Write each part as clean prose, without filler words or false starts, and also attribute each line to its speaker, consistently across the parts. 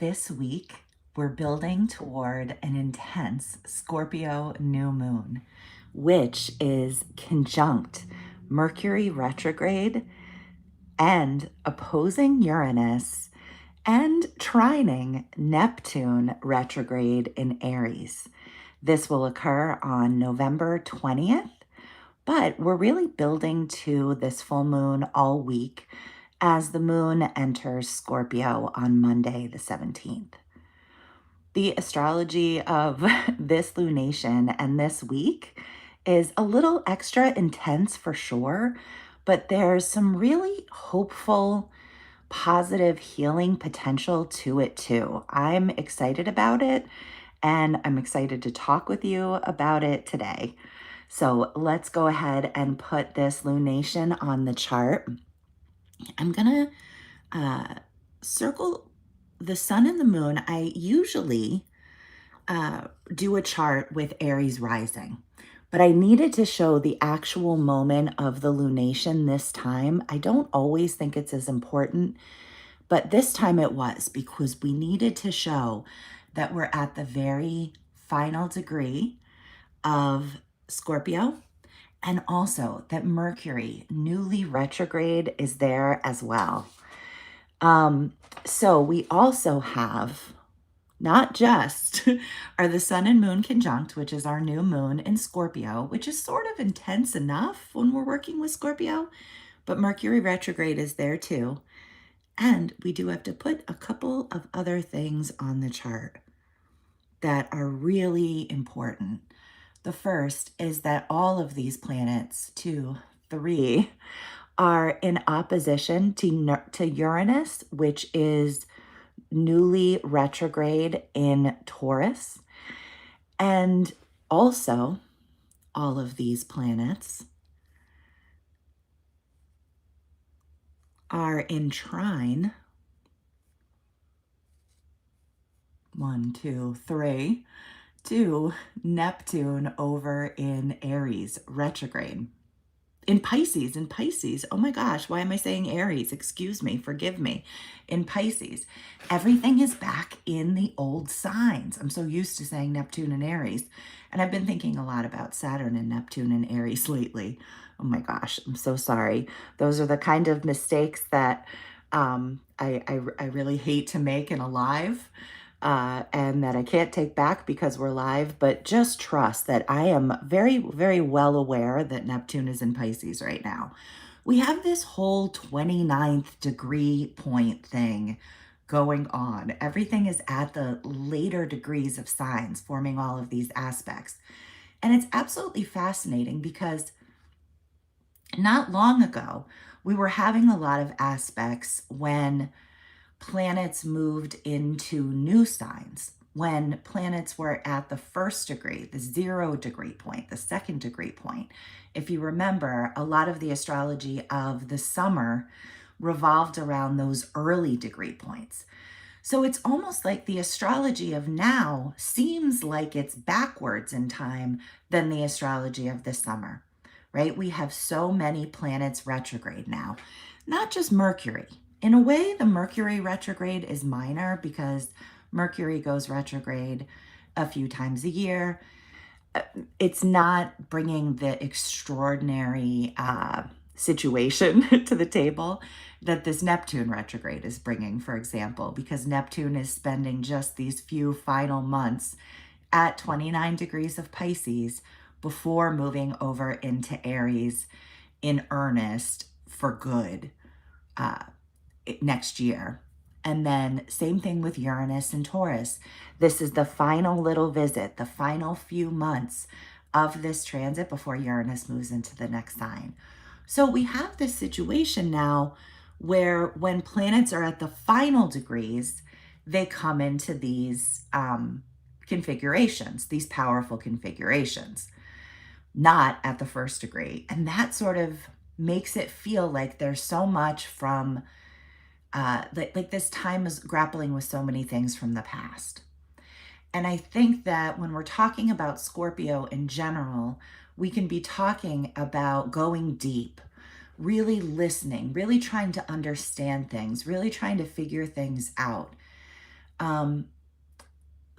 Speaker 1: this week, we're building toward an intense Scorpio new moon, which is conjunct Mercury retrograde and opposing Uranus and trining Neptune retrograde in Aries. This will occur on November 20th, but we're really building to this full moon all week as the moon enters Scorpio on Monday, the 17th. The astrology of this lunation and this week is a little extra intense for sure, but there's some really hopeful, positive healing potential to it too. I'm excited about it, and I'm excited to talk with you about it today. So let's go ahead and put this lunation on the chart. I'm gonna circle the sun and the moon. I usually do a chart with Aries rising, but I needed to show the actual moment of the lunation this time. I don't always think it's as important, but this time it was, because we needed to show that we're at the very final degree of Scorpio, and also that Mercury, newly retrograde, is there as well. So we also have not just are the sun and moon conjunct, which is our new moon in Scorpio, which is sort of intense enough when we're working with Scorpio, but Mercury retrograde is there too. And we do have to put a couple of other things on the chart that are really important. The first is that all of these planets, 2, 3, are in opposition to Uranus, which is newly retrograde in Taurus. And also, all of these planets are in trine, 1, 2, 3, to Neptune over in Aries, retrograde. In Pisces, oh my gosh, why am I saying Aries? Excuse me, forgive me. In Pisces, everything is back in the old signs. I'm so used to saying Neptune and Aries, and I've been thinking a lot about Saturn and Neptune and Aries lately. Oh my gosh, I'm so sorry. Those are the kind of mistakes that I really hate to make in a live. And that I can't take back because we're live, but just trust that I am very, very well aware that Neptune is in Pisces right now. We have this whole 29th degree point thing going on. Everything is at the later degrees of signs, forming all of these aspects. And it's absolutely fascinating because not long ago, we were having a lot of aspects when planets moved into new signs, when planets were at the first degree, the 0 degree point, the 2nd degree point. If you remember, a lot of the astrology of the summer revolved around those early degree points. So it's almost like the astrology of now seems like it's backwards in time than the astrology of the summer, right? We have so many planets retrograde now, not just Mercury. In a way, the Mercury retrograde is minor because Mercury goes retrograde a few times a year. It's not bringing the extraordinary situation to the table that this Neptune retrograde is bringing, for example, because Neptune is spending just these few final months at 29 degrees of Pisces before moving over into Aries in earnest for good next year. And then same thing with Uranus and Taurus. This is the final little visit, the final few months of this transit before Uranus moves into the next sign. So we have this situation now where when planets are at the final degrees, they come into these configurations, these powerful configurations, not at the first degree. And that sort of makes it feel like there's so much from like this time is grappling with so many things from the past. And I think that when we're talking about Scorpio in general, we can be talking about going deep, really listening, really trying to understand things, really trying to figure things out.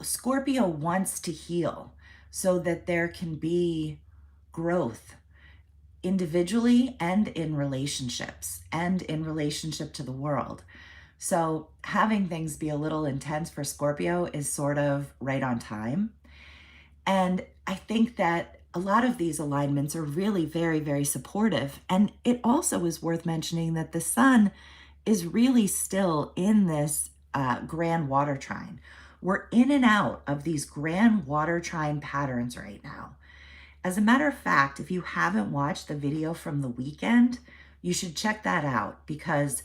Speaker 1: Scorpio wants to heal so that there can be growth individually and in relationships and in relationship to the world. So having things be a little intense for Scorpio is sort of right on time. And I think that a lot of these alignments are really very, very supportive. And it also is worth mentioning that the sun is really still in this grand water trine. We're in and out of these grand water trine patterns right now. As a matter of fact, if you haven't watched the video from the weekend, you should check that out because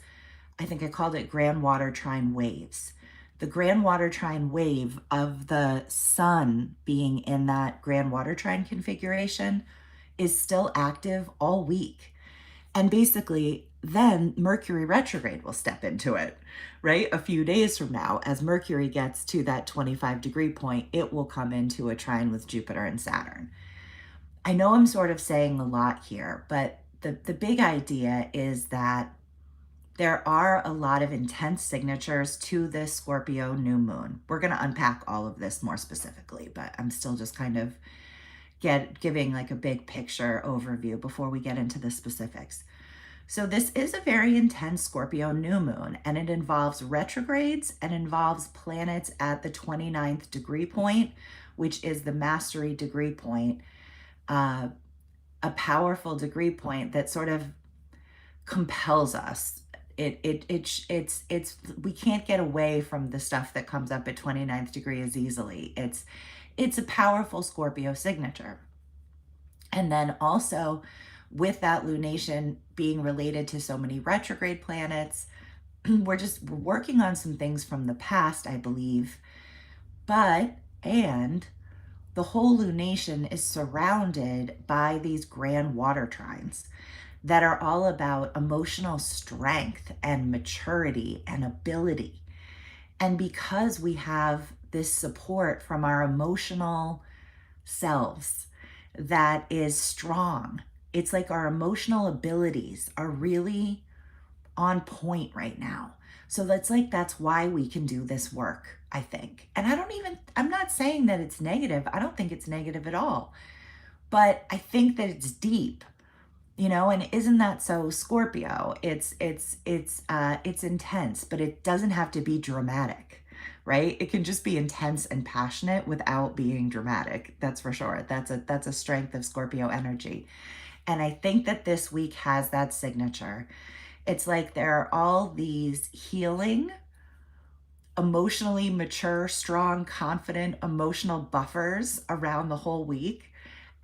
Speaker 1: I think I called it Grand Water Trine Waves. The Grand Water Trine wave of the sun being in that Grand Water Trine configuration is still active all week. And basically, then Mercury retrograde will step into it, right? A few days from now, as Mercury gets to that 25-degree point, it will come into a trine with Jupiter and Saturn. I know I'm sort of saying a lot here, but the big idea is that there are a lot of intense signatures to this Scorpio new moon. We're going to unpack all of this more specifically, but I'm still just kind of giving like a big picture overview before we get into the specifics. So this is a very intense Scorpio new moon, and it involves retrogrades and involves planets at the 29th degree point, which is the mastery degree point, a powerful degree point that sort of compels us. It's we can't get away from the stuff that comes up at 29th degree as easily. It's a powerful Scorpio signature. And then also with that lunation being related to so many retrograde planets, we're working on some things from the past, I believe. And the whole lunation is surrounded by these grand water trines that are all about emotional strength and maturity and ability. And because we have this support from our emotional selves that is strong, it's like our emotional abilities are really on point right now. So that's why we can do this work, I think. And I'm not saying that it's negative. I don't think it's negative at all. But I think that it's deep. And isn't that so Scorpio? It's intense, but it doesn't have to be dramatic, right? It can just be intense and passionate without being dramatic. That's for sure. That's a strength of Scorpio energy. And I think that this week has that signature. It's like there are all these healing, emotionally mature, strong, confident, emotional buffers around the whole week.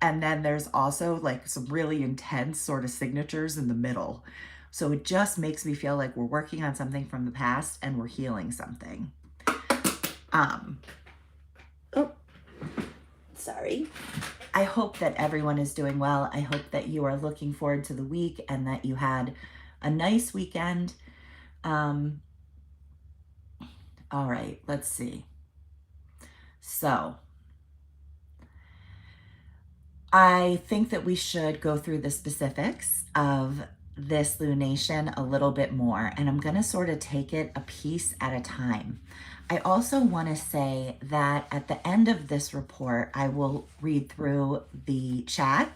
Speaker 1: And then there's also like some really intense sort of signatures in the middle. So it just makes me feel like we're working on something from the past and we're healing something. Sorry. I hope that everyone is doing well. I hope that you are looking forward to the week and that you had a nice weekend. All right, let's see. So I think that we should go through the specifics of this lunation a little bit more, and I'm going to sort of take it a piece at a time. I also want to say that at the end of this report, I will read through the chat.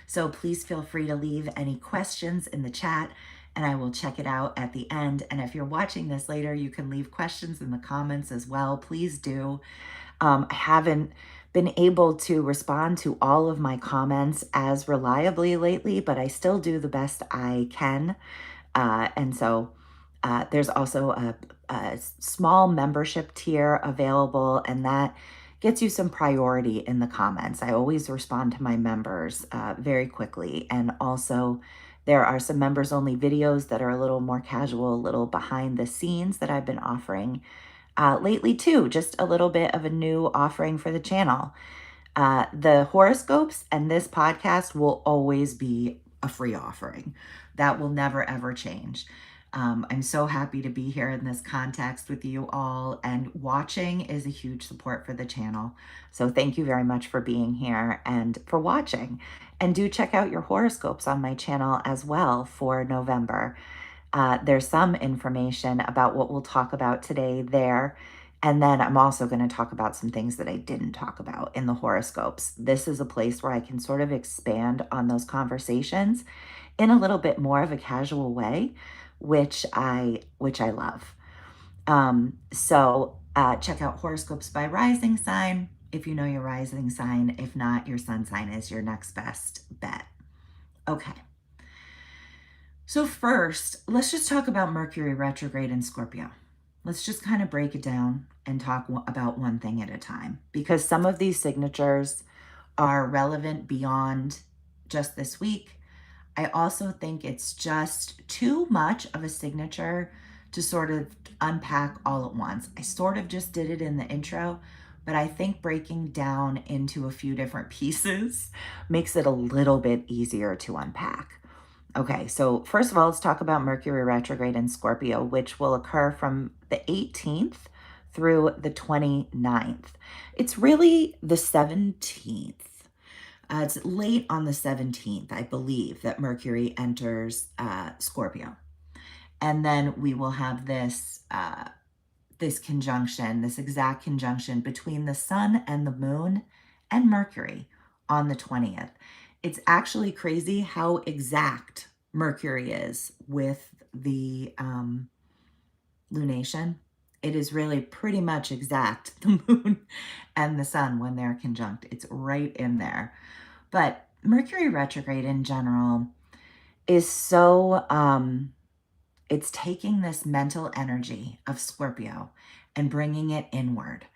Speaker 1: So please feel free to leave any questions in the chat and I will check it out at the end. And if you're watching this later, you can leave questions in the comments as well. Please do. I haven't been able to respond to all of my comments as reliably lately, but I still do the best I can. And so there's also a small membership tier available, and that gets you some priority in the comments. I always respond to my members very quickly. And also there are some members only videos that are a little more casual, a little behind the scenes that I've been offering lately too, just a little bit of a new offering for the channel. The horoscopes and this podcast will always be a free offering. That will never, ever change. I'm so happy to be here in this context with you all, and watching is a huge support for the channel. So thank you very much for being here and for watching. And do check out your horoscopes on my channel as well for November. There's some information about what we'll talk about today there. And then I'm also going to talk about some things that I didn't talk about in the horoscopes. This is a place where I can sort of expand on those conversations in a little bit more of a casual way, which I love. Check out horoscopes by rising sign if you know your rising sign. If not, your sun sign is your next best bet. Okay. So first, let's just talk about Mercury retrograde in Scorpio. Let's just kind of break it down and talk about one thing at a time, because some of these signatures are relevant beyond just this week. I also think it's just too much of a signature to sort of unpack all at once. I sort of just did it in the intro, but I think breaking down into a few different pieces makes it a little bit easier to unpack. Okay, so first of all, let's talk about Mercury retrograde in Scorpio, which will occur from the 18th through the 29th. It's really the 17th. It's late on the 17th, I believe, that Mercury enters Scorpio. And then we will have this conjunction, this exact conjunction between the sun and the moon and Mercury on the 20th. It's actually crazy how exact Mercury is with the lunation. It is really pretty much exact, the moon and the sun when they're conjunct. It's right in there. But Mercury retrograde in general is so, it's taking this mental energy of Scorpio and bringing it inward.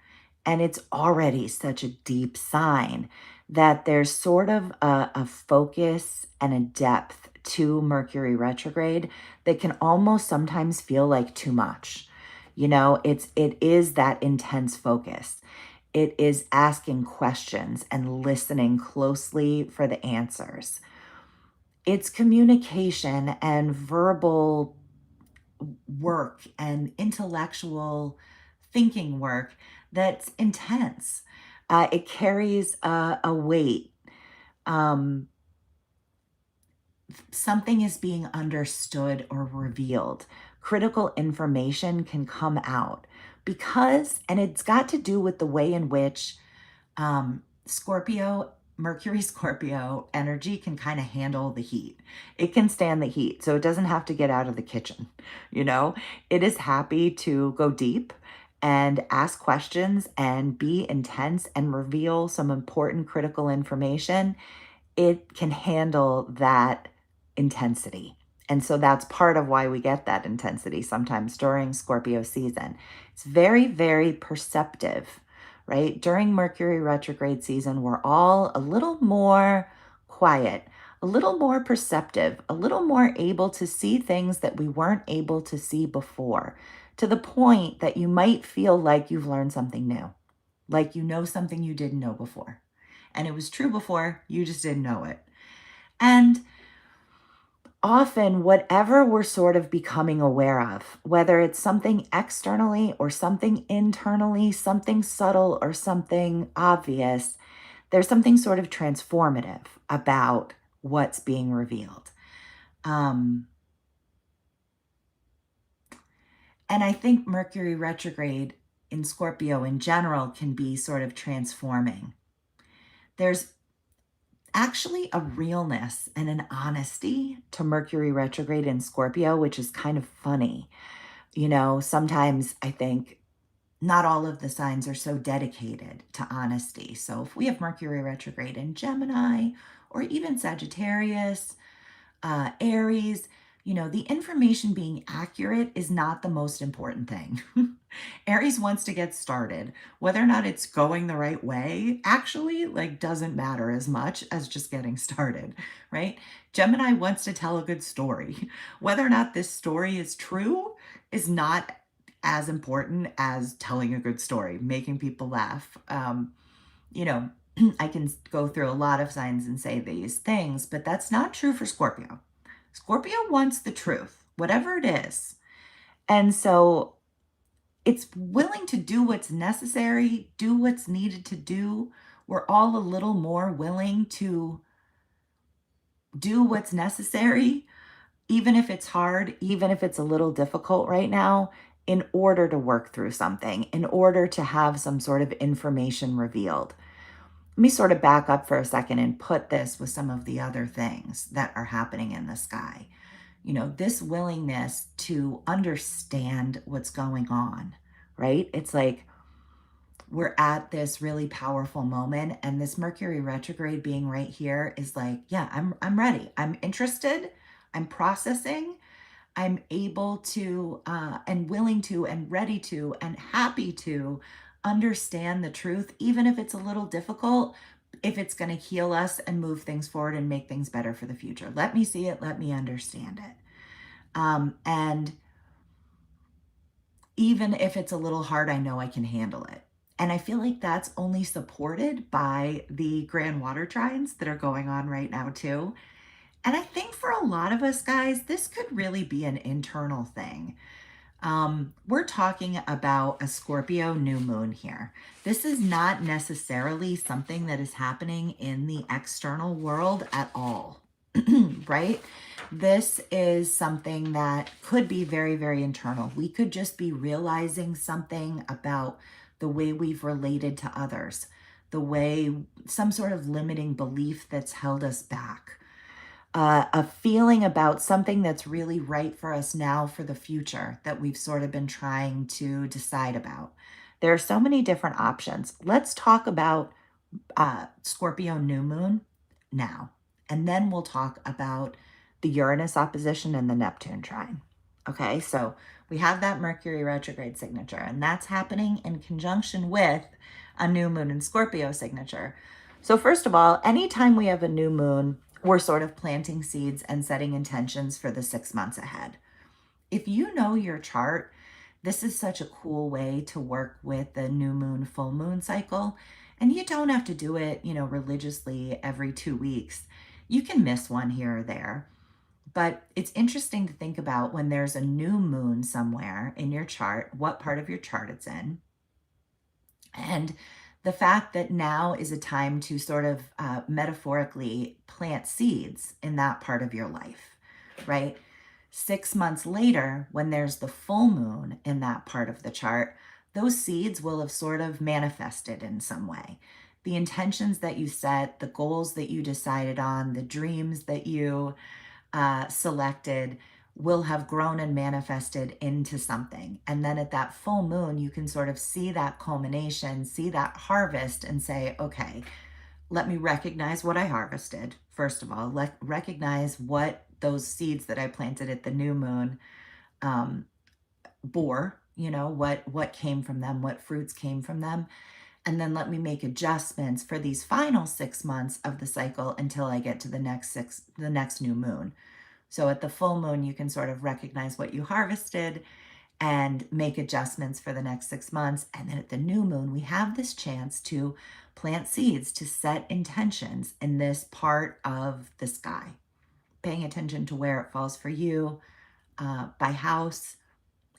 Speaker 1: And it's already such a deep sign that there's sort of a focus and a depth to Mercury retrograde that can almost sometimes feel like too much. You know, it is that intense focus. It is asking questions and listening closely for the answers. It's communication and verbal work and intellectual thinking work that's intense. It carries a weight. Something is being understood or revealed. Critical information can come out because, and it's got to do with the way in which Mercury Scorpio energy can kind of handle the heat. It can stand the heat, so it doesn't have to get out of the kitchen. You know, it is happy to go deep and ask questions and be intense and reveal some important critical information. It can handle that intensity. And so that's part of why we get that intensity sometimes during Scorpio season. It's very, very perceptive, right? During Mercury retrograde season, we're all a little more quiet, a little more perceptive, a little more able to see things that we weren't able to see before, to the point that you might feel like you've learned something new, like you know something you didn't know before. And it was true before, you just didn't know it. And often, whatever we're sort of becoming aware of, whether it's something externally or something internally, something subtle or something obvious, there's something sort of transformative about what's being revealed. And I think Mercury retrograde in Scorpio in general can be sort of transforming. There's actually a realness and an honesty to Mercury retrograde in Scorpio, which is kind of funny. You know, sometimes I think not all of the signs are so dedicated to honesty. So if we have Mercury retrograde in Gemini or even Sagittarius, Aries, you know, the information being accurate is not the most important thing. Aries wants to get started. Whether or not it's going the right way actually like doesn't matter as much as just getting started, right? Gemini wants to tell a good story. Whether or not this story is true is not as important as telling a good story, making people laugh. You know, I can go through a lot of signs and say these things, but that's not true for Scorpio. Scorpio wants the truth, whatever it is. And so it's willing to do what's necessary, do what's needed to do. We're all a little more willing to do what's necessary, even if it's hard, even if it's a little difficult right now. in order to work through something, in order to have some sort of information revealed. Let me sort of back up for a second and put this with some of the other things that are happening in the sky. You know, this willingness to understand what's going on, right? It's like we're at this really powerful moment, and this Mercury retrograde being right here is like, yeah, I'm ready. I'm interested. I'm processing. I'm able to and willing to and ready to and happy to understand the truth, even if it's a little difficult, if it's going to heal us and move things forward and make things better for the future. Let me see it. Let me understand it. And even if it's a little hard, I know I can handle it. And I feel like that's only supported by the grand water trines that are going on right now, too. And I think for a lot of us guys, this could really be an internal thing. We're talking about a Scorpio new moon here. This is not necessarily something that is happening in the external world at all, right? This is something that could be very, very internal. We could just be realizing something about the way we've related to others, the way some sort of limiting belief that's held us back, a feeling about something that's really right for us now for the future that we've sort of been trying to decide about. There are so many different options. Let's talk about Scorpio new moon now, and then we'll talk about the Uranus opposition and the Neptune trine. Okay, so we have that Mercury retrograde signature, and that's happening in conjunction with a new moon in Scorpio signature. So first of all, anytime we have a new moon, we're sort of planting seeds and setting intentions for the 6 months ahead. If you know your chart, this is such a cool way to work with the new moon, full moon cycle. And you don't have to do it, you know, religiously every 2 weeks. You can miss one here or there. But it's interesting to think about when there's a new moon somewhere in your chart, what part of your chart it's in. And the fact that now is a time to sort of metaphorically plant seeds in that part of your life, right? 6 months later, when there's the full moon in that part of the chart, those seeds will have sort of manifested in some way. The intentions that you set, the goals that you decided on, the dreams that you selected will have grown and manifested into something. And then at that full moon, you can sort of see that culmination, see that harvest, and say, okay, let me recognize what I harvested. First of all, recognize what those seeds that I planted at the new moon bore, you know, what came from them, what fruits came from them. And then let me make adjustments for these final 6 months of the cycle until I get to the next new moon. So at the full moon, you can sort of recognize what you harvested and make adjustments for the next 6 months. And then at the new moon, we have this chance to plant seeds, to set intentions in this part of the sky, paying attention to where it falls for you, by house.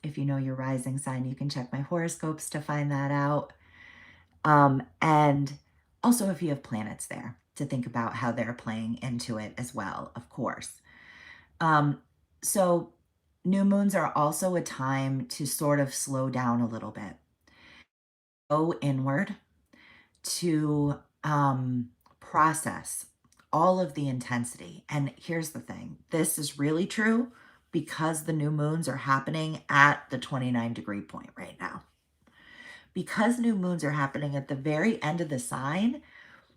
Speaker 1: If you know your rising sign, you can check my horoscopes to find that out. And also if you have planets there, to think about how they're playing into it as well, of course. So new moons are also a time to sort of slow down a little bit, go inward, to process all of the intensity. And here's the thing, this is really true because the new moons are happening at the 29-degree point right now. Because new moons are happening at the very end of the sign,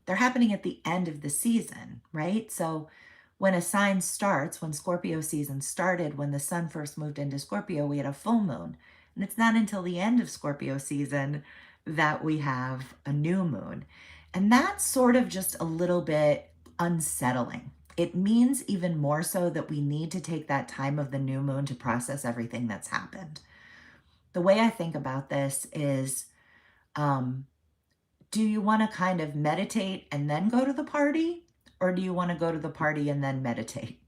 Speaker 1: they're happening at the end of the season, right? So when a sign starts, when Scorpio season started, when the sun first moved into Scorpio, we had a full moon. And it's not until the end of Scorpio season that we have a new moon. And that's sort of just a little bit unsettling. It means even more so that we need to take that time of the new moon to process everything that's happened. The way I think about this is, do you want to kind of meditate and then go to the party? Or do you want to go to the party and then meditate?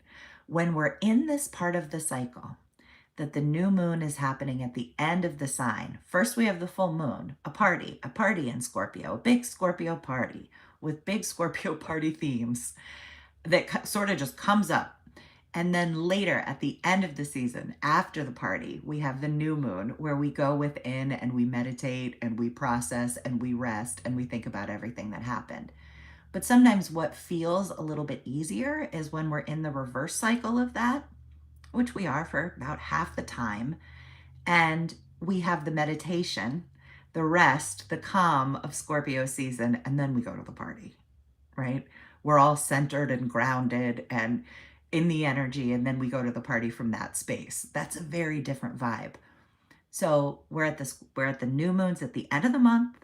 Speaker 1: When we're in this part of the cycle, that the new moon is happening at the end of the sign. First, we have the full moon, a party in Scorpio, a big Scorpio party with big Scorpio party themes that sort of just comes up. And then later at the end of the season, after the party, we have the new moon where we go within and we meditate and we process and we rest and we think about everything that happened. But sometimes what feels a little bit easier is when we're in the reverse cycle of that, which we are for about half the time, and we have the meditation, the rest, the calm of Scorpio season, and then we go to the party, right? We're all centered and grounded and in the energy, and then we go to the party from that space. That's a very different vibe. So we're at the new moons at the end of the month,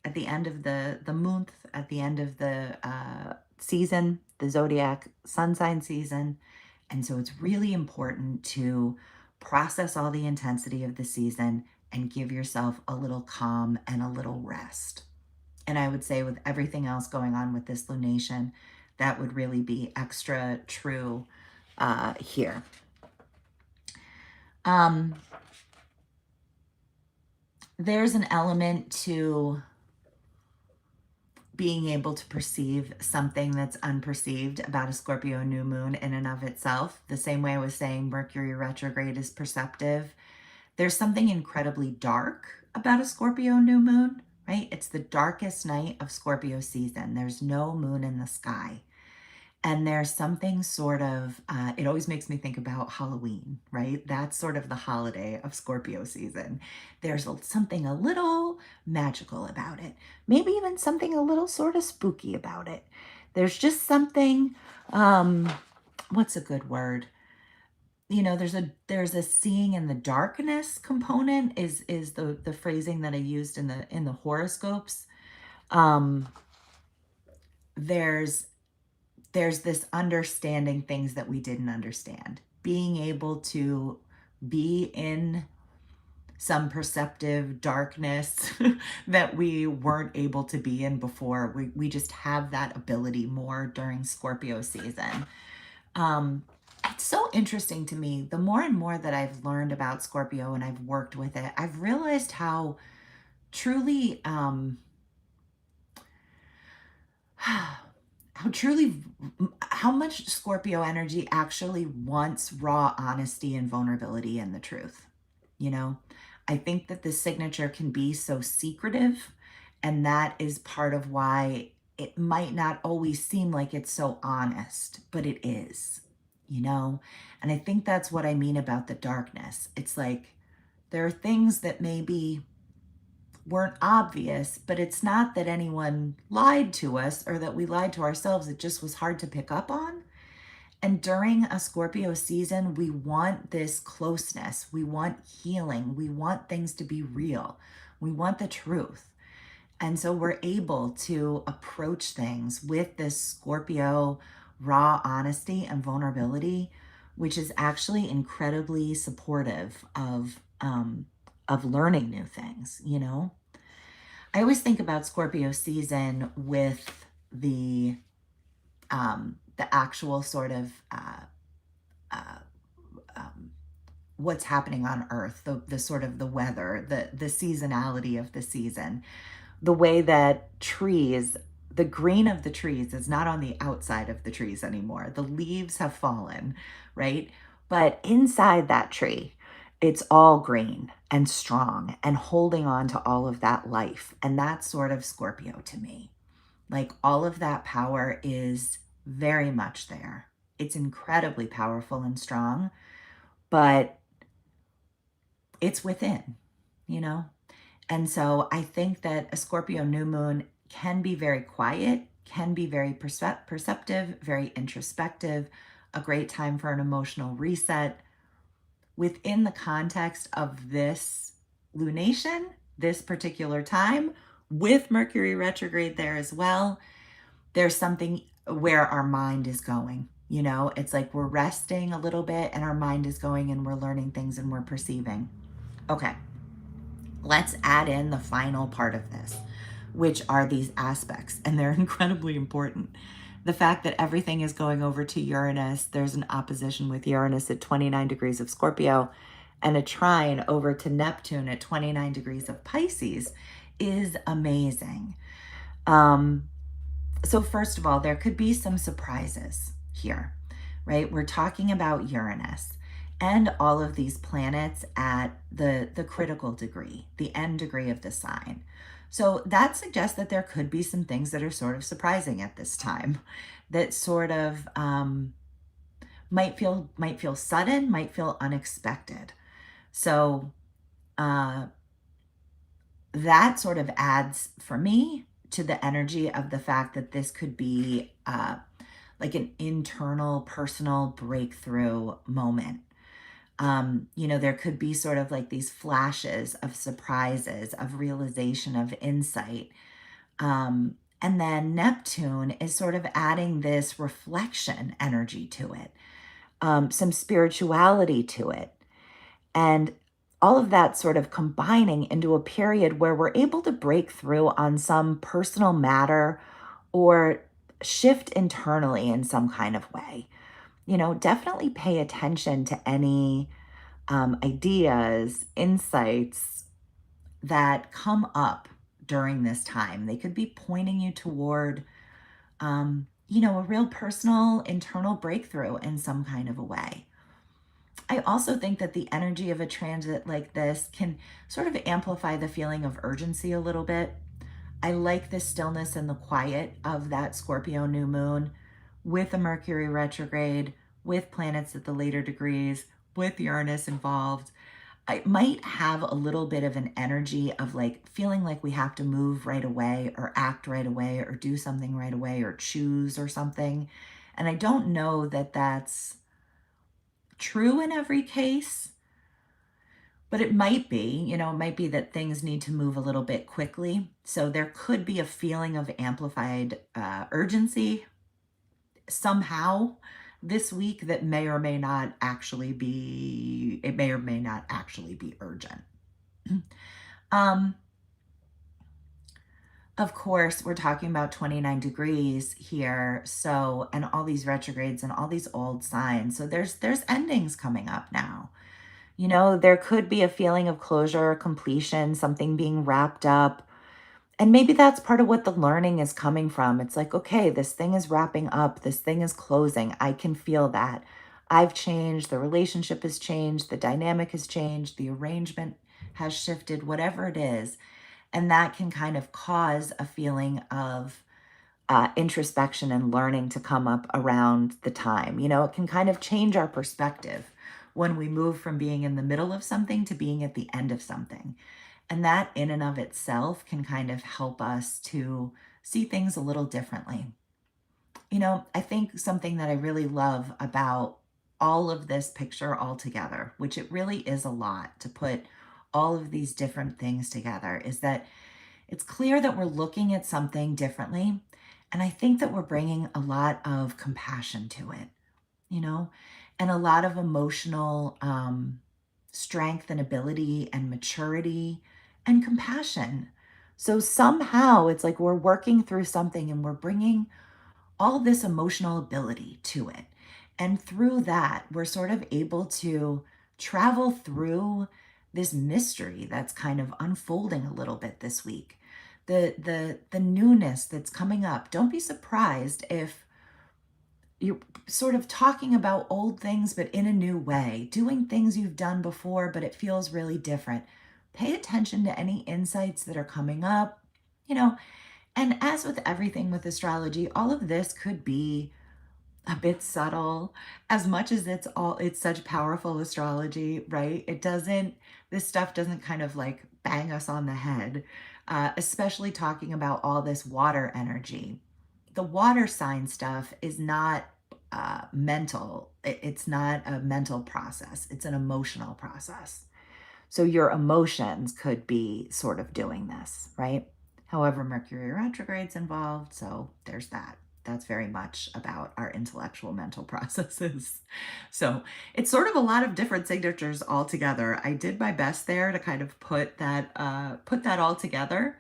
Speaker 1: at the end of the month, at the end of the season, the zodiac sun sign season. And so it's really important to process all the intensity of the season and give yourself a little calm and a little rest. And I would say with everything else going on with this lunation, that would really be extra true here. There's an element to being able to perceive something that's unperceived about a Scorpio new moon in and of itself. The same way I was saying Mercury retrograde is perceptive. There's something incredibly dark about a Scorpio new moon, right? It's the darkest night of Scorpio season. There's no moon in the sky. And there's something sort of, it always makes me think about Halloween, right? That's sort of the holiday of Scorpio season. There's something a little magical about it. Maybe even something a little sort of spooky about it. There's just something, what's a good word? You know, there's a seeing in the darkness component is the phrasing that I used in the horoscopes. There's this understanding things that we didn't understand, being able to be in some perceptive darkness that we weren't able to be in before. We just have that ability more during Scorpio season. It's so interesting to me. The more and more that I've learned about Scorpio and I've worked with it, I've realized how truly how much Scorpio energy actually wants raw honesty and vulnerability and the truth. You know, I think that the signature can be so secretive, and that is part of why it might not always seem like it's so honest, but it is, you know? And I think that's what I mean about the darkness. It's like there are things that maybe weren't obvious, but it's not that anyone lied to us or that we lied to ourselves. It just was hard to pick up on. And during a Scorpio season, we want this closeness. We want healing. We want things to be real. We want the truth. And so we're able to approach things with this Scorpio raw honesty and vulnerability, which is actually incredibly supportive of learning new things, you know? I always think about Scorpio season with the actual sort of what's happening on Earth, the sort of the weather, the seasonality of the season, the way that trees, the green of the trees is not on the outside of the trees anymore. The leaves have fallen, right? But inside that tree, it's all green and strong and holding on to all of that life. And that's sort of Scorpio to me. Like all of that power is very much there. It's incredibly powerful and strong, but it's within, you know? And so I think that a Scorpio new moon can be very quiet, can be very perceptive, very introspective, a great time for an emotional reset. Within the context of this lunation, this particular time, with Mercury retrograde there as well, there's something where our mind is going. You know, it's like we're resting a little bit and our mind is going and we're learning things and we're perceiving. Okay, let's add in the final part of this, which are these aspects, and they're incredibly important. The fact that everything is going over to Uranus, there's an opposition with Uranus at 29 degrees of Scorpio and a trine over to Neptune at 29 degrees of Pisces is amazing. So first of all, there could be some surprises here. right? We're talking about Uranus and all of these planets at the critical degree, the end degree of the sign. So that suggests that there could be some things that are sort of surprising at this time, that sort of might feel sudden, might feel unexpected. So uh, that sort of adds for me to the energy of the fact that this could be like an internal personal breakthrough moment. There could be sort of like these flashes of surprises, of realization, of insight. And then Neptune is sort of adding this reflection energy to it, some spirituality to it. And all of that sort of combining into a period where we're able to break through on some personal matter or shift internally in some kind of way. Definitely pay attention to any ideas, insights that come up during this time. They could be pointing you toward, a real personal internal breakthrough in some kind of a way. I also think that the energy of a transit like this can sort of amplify the feeling of urgency a little bit. I like the stillness and the quiet of that Scorpio new moon with a Mercury retrograde, with planets at the later degrees, with Uranus involved. I might have a little bit of an energy of like feeling like we have to move right away or act right away or do something right away or choose or something. And I don't know that that's true in every case, but it might be, it might be that things need to move a little bit quickly. So there could be a feeling of amplified urgency somehow this week that may or may not actually be, it may or may not actually be urgent. um, of course, we're talking about 29 degrees here. So, and all these retrogrades and all these old signs. So there's endings coming up now. There could be a feeling of closure, completion, something being wrapped up. And maybe that's part of what the learning is coming from. It's like, okay, this thing is wrapping up, this thing is closing. I can feel that. I've changed, the relationship has changed, the dynamic has changed, the arrangement has shifted, whatever it is. And that can kind of cause a feeling of introspection and learning to come up around the time. It can kind of change our perspective when we move from being in the middle of something to being at the end of something. And that in and of itself can kind of help us to see things a little differently. I think something that I really love about all of this picture all together, which it really is a lot to put all of these different things together, is that it's clear that we're looking at something differently. And I think that we're bringing a lot of compassion to it, and a lot of emotional strength and ability and maturity and compassion. So somehow it's like we're working through something and we're bringing all this emotional ability to it. And through that, we're sort of able to travel through this mystery that's kind of unfolding a little bit this week. The newness that's coming up. Don't be surprised if you're sort of talking about old things, but in a new way, doing things you've done before, but it feels really different. Pay attention to any insights that are coming up, you know, and as with everything with astrology, all of this could be a bit subtle as much as it's such powerful astrology, right? This stuff doesn't kind of like bang us on the head, especially talking about all this water energy. The water sign stuff is not mental. It's not a mental process. It's an emotional process. So your emotions could be sort of doing this, right? However, Mercury retrograde's involved, so there's that. That's very much about our intellectual mental processes. So it's sort of a lot of different signatures all together. I did my best there to kind of put that all together.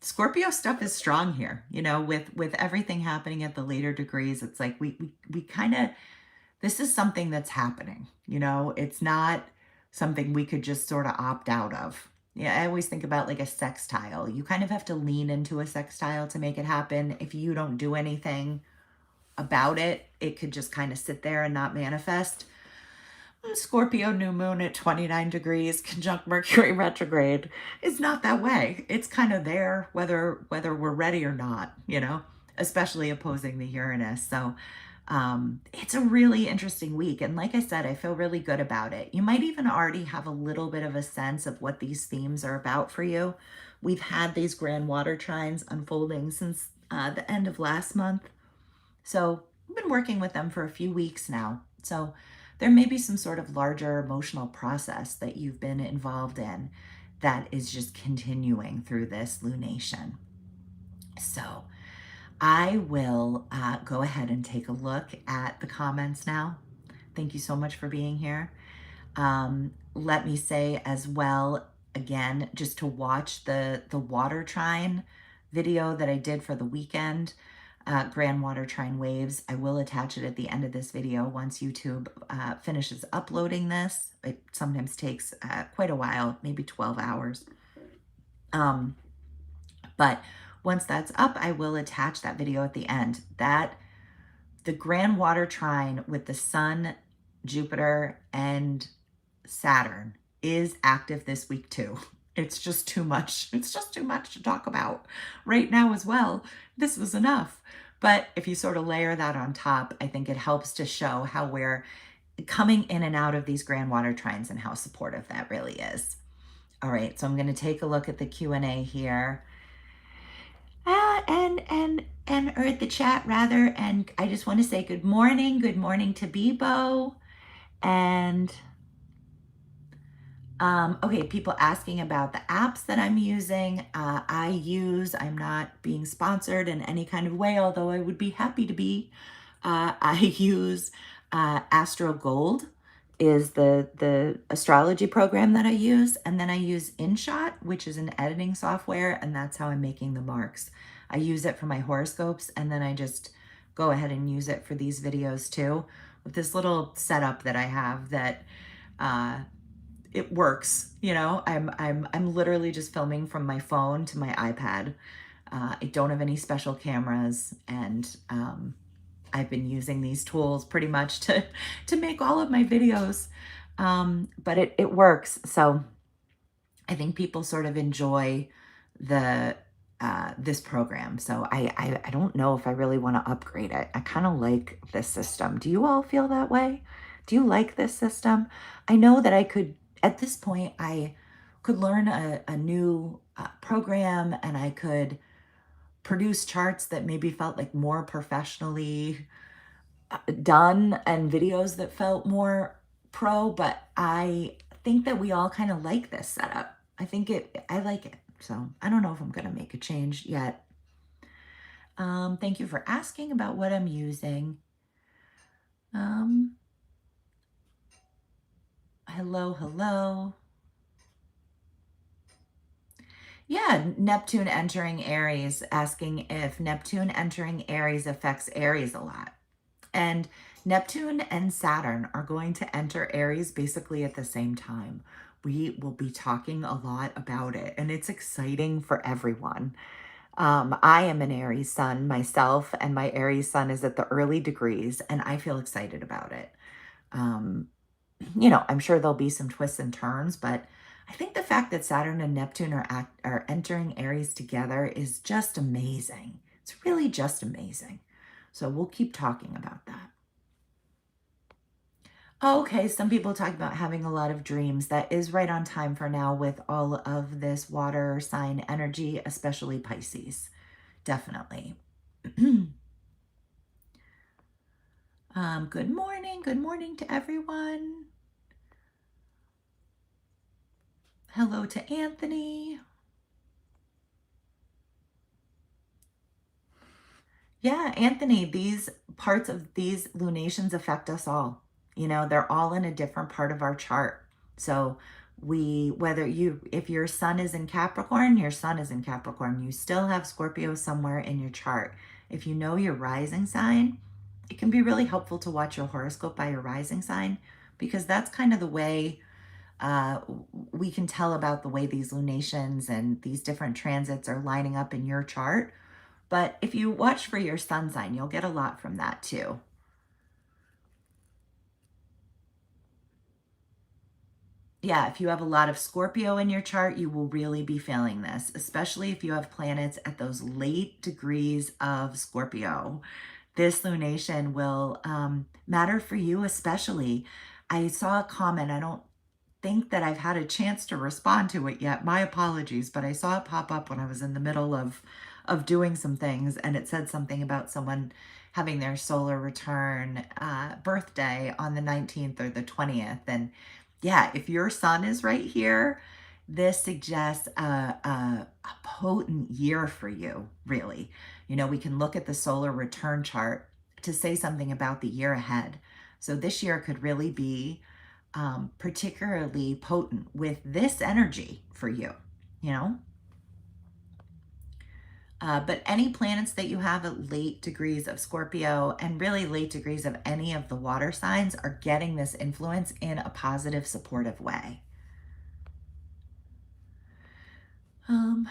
Speaker 1: Scorpio stuff is strong here, with everything happening at the later degrees. It's like we kind of, this is something that's happening, it's not something we could just sort of opt out of. Yeah, I always think about like a sextile. You kind of have to lean into a sextile to make it happen. If you don't do anything, about it, it could just kind of sit there and not manifest. Scorpio new moon at 29 degrees, conjunct Mercury retrograde is not that way. It's kind of there whether we're ready or not, you know, especially opposing the Uranus. So it's a really interesting week. And like I said, I feel really good about it. You might even already have a little bit of a sense of what these themes are about for you. We've had these grand water trines unfolding since the end of last month. So I've been working with them for a few weeks now. So there may be some sort of larger emotional process that you've been involved in that is just continuing through this lunation. So I will go ahead and take a look at the comments now. Thank you so much for being here. Let me say as well, again, just to watch the water trine video that I did for the weekend, grand water trine waves. I will attach it at the end of this video once YouTube finishes uploading this. It sometimes takes quite a while, maybe 12 hours. But once that's up, I will attach that video at the end. The grand water trine with the Sun, Jupiter, and Saturn is active this week too. It's just too much. It's just too much to talk about right now as well. This was enough. But if you sort of layer that on top, I think it helps to show how we're coming in and out of these grand water trines and how supportive that really is. All right, so I'm going to take a look at the Q&A here. Or the chat rather, and I just want to say good morning to Bebo. And okay, people asking about the apps that I'm using. I'm not being sponsored in any kind of way, although I would be happy to be. I use Astro Gold is the astrology program that I use. And then I use InShot, which is an editing software, and that's how I'm making the marks. I use it for my horoscopes, and then I just go ahead and use it for these videos too, with this little setup that I have that it works. You know, I'm literally just filming from my phone to my iPad. I don't have any special cameras, and I've been using these tools pretty much to make all of my videos. But it works. So I think people sort of enjoy this program. So I don't know if I really want to upgrade it. I kind of like this system. Do you all feel that way? Do you like this system? I know that I could, at this point, I could learn a new program, and I could produce charts that maybe felt like more professionally done and videos that felt more pro, but I think that we all kind of like this setup. I like it. So I don't know if I'm going to make a change yet. Thank you for asking about what I'm using. Hello. Yeah, Neptune entering Aries, asking if Neptune entering Aries affects Aries a lot. And Neptune and Saturn are going to enter Aries basically at the same time. We will be talking a lot about it, and it's exciting for everyone. I am an Aries sun myself, and my Aries sun is at the early degrees, and I feel excited about it. You know, I'm sure there'll be some twists and turns, but I think the fact that Saturn and Neptune are entering Aries together is just amazing. It's really just amazing. So we'll keep talking about that. Okay, some people talk about having a lot of dreams. That is right on time for now with all of this water sign energy, especially Pisces. Definitely. Good morning. Good morning to everyone. Hello to Anthony. Yeah, Anthony, these parts of these lunations affect us all. You know, they're all in a different part of our chart. So if your sun is in Capricorn, your sun is in Capricorn. You still have Scorpio somewhere in your chart. If you know your rising sign, it can be really helpful to watch your horoscope by your rising sign, because that's kind of the way we can tell about the way these lunations and these different transits are lining up in your chart. But if you watch for your sun sign, you'll get a lot from that too. Yeah, if you have a lot of Scorpio in your chart, you will really be feeling this, especially if you have planets at those late degrees of Scorpio. This lunation will matter for you especially. I saw a comment. I don't think that I've had a chance to respond to it yet. My apologies, but I saw it pop up when I was in the middle of doing some things, and it said something about someone having their solar return birthday on the 19th or the 20th. And yeah, if your sun is right here, this suggests a potent year for you, really. You know, we can look at the solar return chart to say something about the year ahead. So this year could really be particularly potent with this energy for you, you know? But any planets that you have at late degrees of Scorpio and really late degrees of any of the water signs are getting this influence in a positive, supportive way. Um,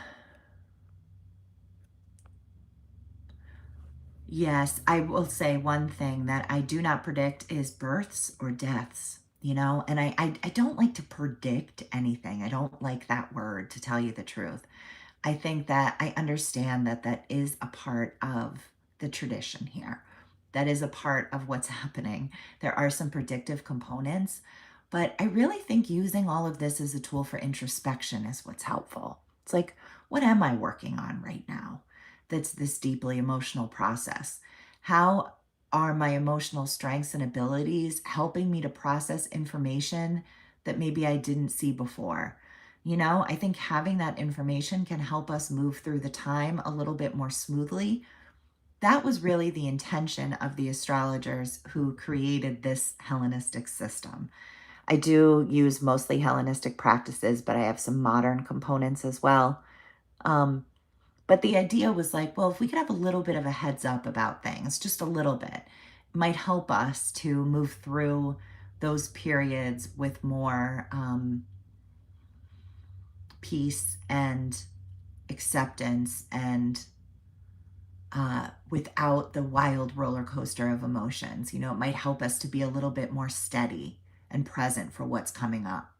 Speaker 1: yes, I will say one thing that I do not predict is births or deaths, you know? And I don't like to predict anything. I don't like that word, to tell you the truth. I think that I understand that that is a part of the tradition here. That is a part of what's happening. There are some predictive components, but I really think using all of this as a tool for introspection is what's helpful. It's like, what am I working on right now that's this deeply emotional process? How are my emotional strengths and abilities helping me to process information that maybe I didn't see before? You know, I think having that information can help us move through the time a little bit more smoothly. That was really the intention of the astrologers who created this Hellenistic system. I do use mostly Hellenistic practices, but I have some modern components as well. Um, but the idea was like, well, if we could have a little bit of a heads up about things, just a little bit, it might help us to move through those periods with more peace and acceptance and without the wild roller coaster of emotions. You know, it might help us to be a little bit more steady and present for what's coming up.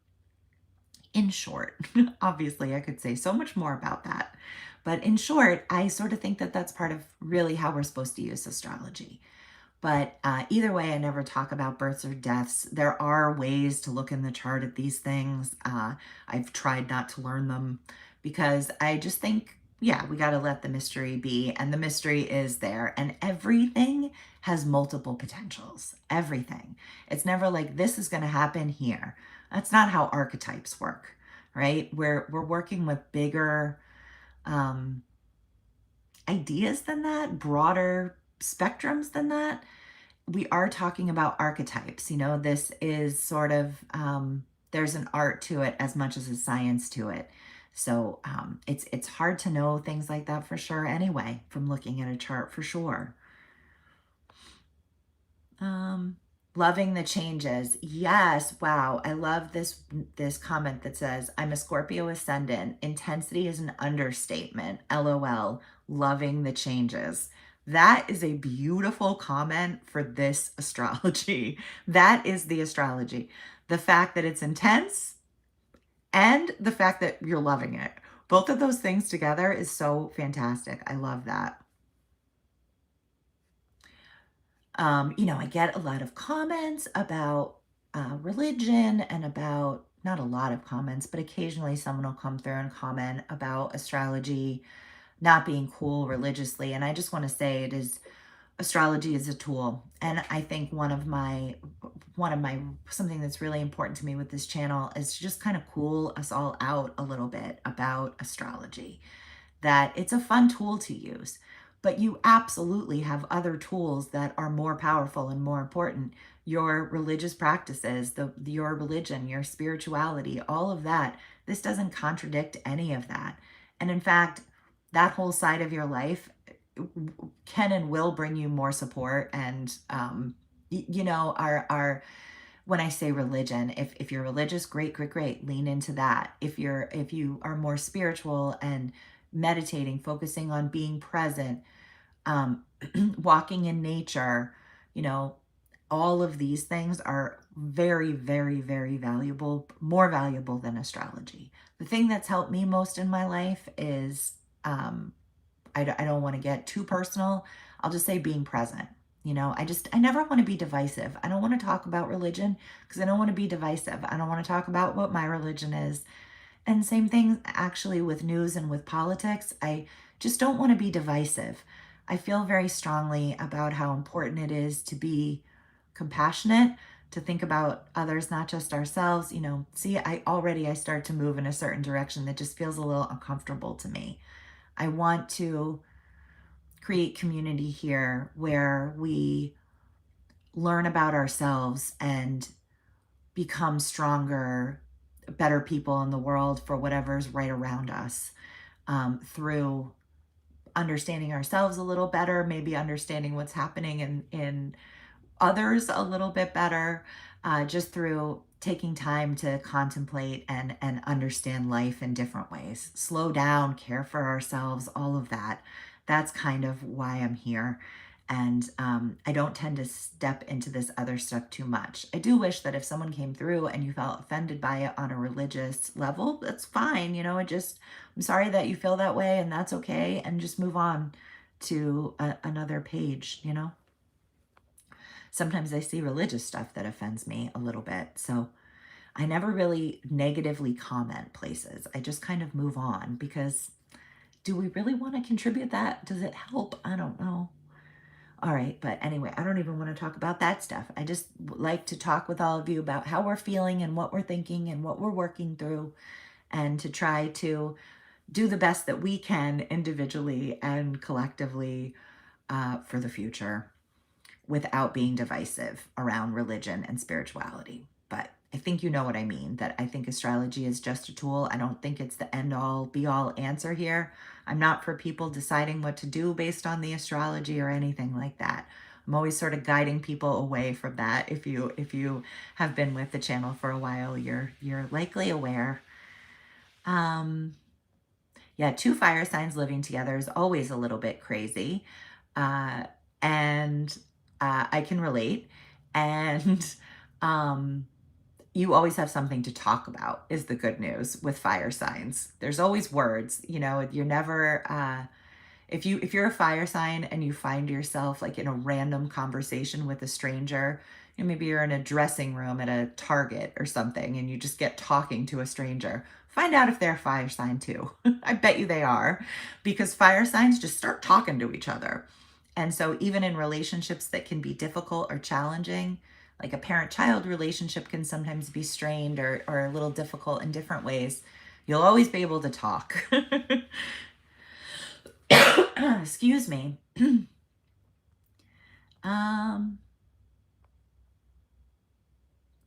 Speaker 1: In short, obviously, I could say so much more about that. But in short, I sort of think that that's part of really how we're supposed to use astrology. But either way, I never talk about births or deaths. There are ways to look in the chart at these things. I've tried not to learn them because I just think, yeah, we got to let the mystery be. And the mystery is there. And everything has multiple potentials. Everything. It's never like this is going to happen here. That's not how archetypes work, right? We're working with bigger um, ideas than that, broader spectrums than that. We are talking about archetypes. You know, this is sort of, there's an art to it as much as a science to it. So it's hard to know things like that for sure anyway, from looking at a chart for sure. Um, Loving the changes. Yes. Wow. I love this comment that says, I'm a Scorpio ascendant. Intensity is an understatement. LOL. Loving the changes. That is a beautiful comment for this astrology. That is the astrology. The fact that it's intense and the fact that you're loving it. Both of those things together is so fantastic. I love that. You know, I get a lot of comments about religion and about, not a lot of comments, but occasionally someone will come through and comment about astrology not being cool religiously. And I just want to say it is, astrology is a tool. And I think one of my, something that's really important to me with this channel is to just kind of cool us all out a little bit about astrology, that it's a fun tool to use, but you absolutely have other tools that are more powerful and more important. Your religious practices, your religion, your spirituality, all of that. This doesn't contradict any of that. And in fact, that whole side of your life can and will bring you more support and you know, our when I say religion, if you're religious, great, great, great, lean into that. If you are more spiritual and meditating, focusing on being present, walking in nature, you know, all of these things are very, very, very valuable, more valuable than astrology. The thing that's helped me most in my life is, I don't want to get too personal. I'll just say being present. You know, I never want to be divisive. I don't want to talk about religion because I don't want to be divisive. I don't want to talk about what my religion is. And same thing actually with news and with politics. I just don't want to be divisive. I feel very strongly about how important it is to be compassionate, to think about others, not just ourselves. You know, see, I start to move in a certain direction that just feels a little uncomfortable to me. I want to create community here where we learn about ourselves and become stronger, better people in the world for whatever's right around us, through understanding ourselves a little better, maybe understanding what's happening in others a little bit better, just through taking time to contemplate and understand life in different ways. Slow down, care for ourselves, all of that. That's kind of why I'm here. And I don't tend to step into this other stuff too much. I do wish that if someone came through and you felt offended by it on a religious level, that's fine. You know, I'm sorry that you feel that way, and that's okay. And just move on to another page, you know? Sometimes I see religious stuff that offends me a little bit. So I never really negatively comment places. I just kind of move on because do we really want to contribute that? Does it help? I don't know. All right. But anyway, I don't even want to talk about that stuff. I just like to talk with all of you about how we're feeling and what we're thinking and what we're working through, and to try to do the best that we can individually and collectively for the future, without being divisive around religion and spirituality. But I think you know what I mean, that I think astrology is just a tool. I don't think it's the end all be all answer here. I'm not for people deciding what to do based on the astrology or anything like that. I'm always sort of guiding people away from that. If you have been with the channel for a while, you're likely aware. Yeah, two fire signs living together is always a little bit crazy. Uh, and I can relate. And you always have something to talk about, is the good news with fire signs. There's always words, you know, you're never, if you're a fire sign and you find yourself like in a random conversation with a stranger, you know, maybe you're in a dressing room at a Target or something and you just get talking to a stranger, find out if they're a fire sign too. I bet you they are, because fire signs just start talking to each other. And so even in relationships that can be difficult or challenging, like a parent-child relationship can sometimes be strained or a little difficult in different ways, you'll always be able to talk. Excuse me.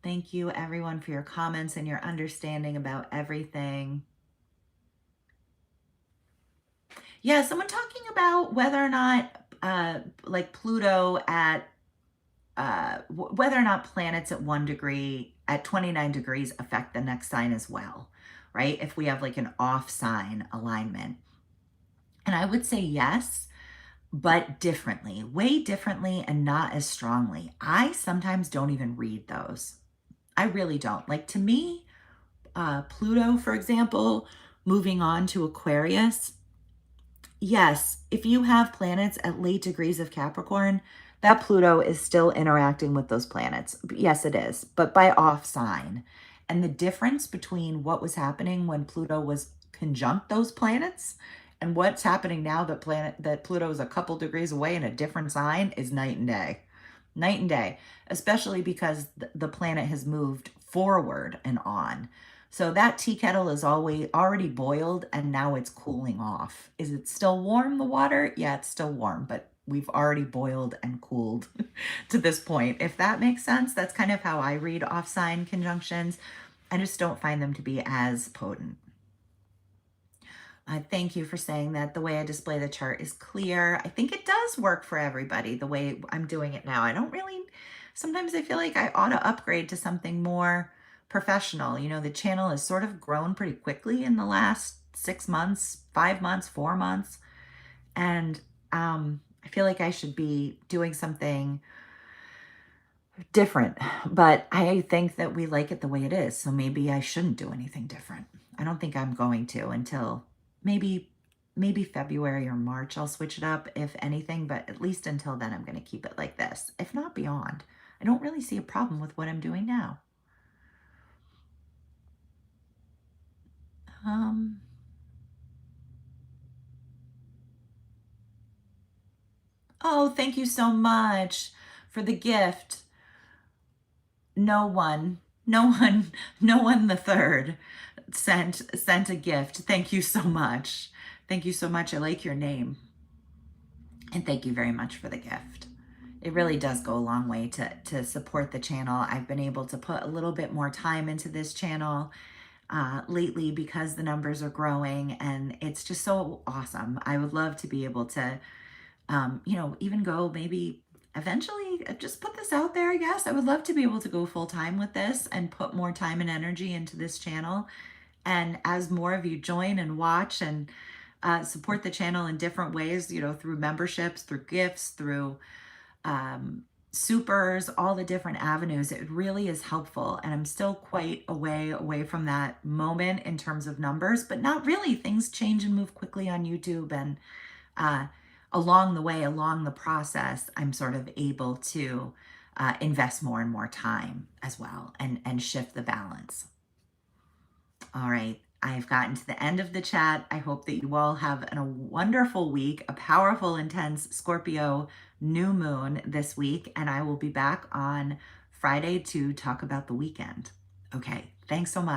Speaker 1: Thank you everyone for your comments and your understanding about everything. Yeah, someone talking about whether or not like Pluto at whether or not planets at 1 degree at 29 degrees affect the next sign as well, right? If we have like an off sign alignment. And I would say yes, but differently, way differently, and not as strongly. I sometimes don't even read those. I really don't. Like, to me, Pluto, for example, moving on to Aquarius, yes, if you have planets at late degrees of Capricorn, that Pluto is still interacting with those planets. Yes, it is, but by off sign. And the difference between what was happening when Pluto was conjunct those planets and what's happening now that Pluto is a couple degrees away in a different sign is night and day. Night and day, especially because the planet has moved forward and on. So that tea kettle is already boiled and now it's cooling off. Is it still warm, the water? Yeah, it's still warm, but we've already boiled and cooled to this point. If that makes sense, that's kind of how I read off sign conjunctions. I just don't find them to be as potent. Thank you for saying that. The way I display the chart is clear. I think it does work for everybody the way I'm doing it now. I don't really, sometimes I feel like I ought to upgrade to something more professional. You know, the channel has sort of grown pretty quickly in the last 6 months, 5 months, 4 months. And I feel like I should be doing something different, but I think that we like it the way it is. So maybe I shouldn't do anything different. I don't think I'm going to until maybe February or March. I'll switch it up if anything, but at least until then I'm going to keep it like this. If not beyond. I don't really see a problem with what I'm doing now. Um Oh, thank you so much for the gift. No one, no one, no one the third sent a gift. Thank you so much. Thank you so much. I like your name. And thank you very much for the gift. It really does go a long way to support the channel. I've been able to put a little bit more time into this channel lately because the numbers are growing, and it's just so awesome. I would love to be able to even go maybe eventually just put this out there, I guess. I would love to be able to go full time with this and put more time and energy into this channel. And as more of you join and watch and support the channel in different ways, through memberships, through gifts, through supers, all the different avenues, it really is helpful. And I'm still quite away from that moment in terms of numbers, but not really. Things change and move quickly on YouTube, and along the way, along the process, I'm sort of able to invest more and more time as well, and shift the balance. All right. I've gotten to the end of the chat. I hope that you all have a wonderful week, a powerful, intense Scorpio new moon this week, and I will be back on Friday to talk about the weekend. Okay. Thanks so much.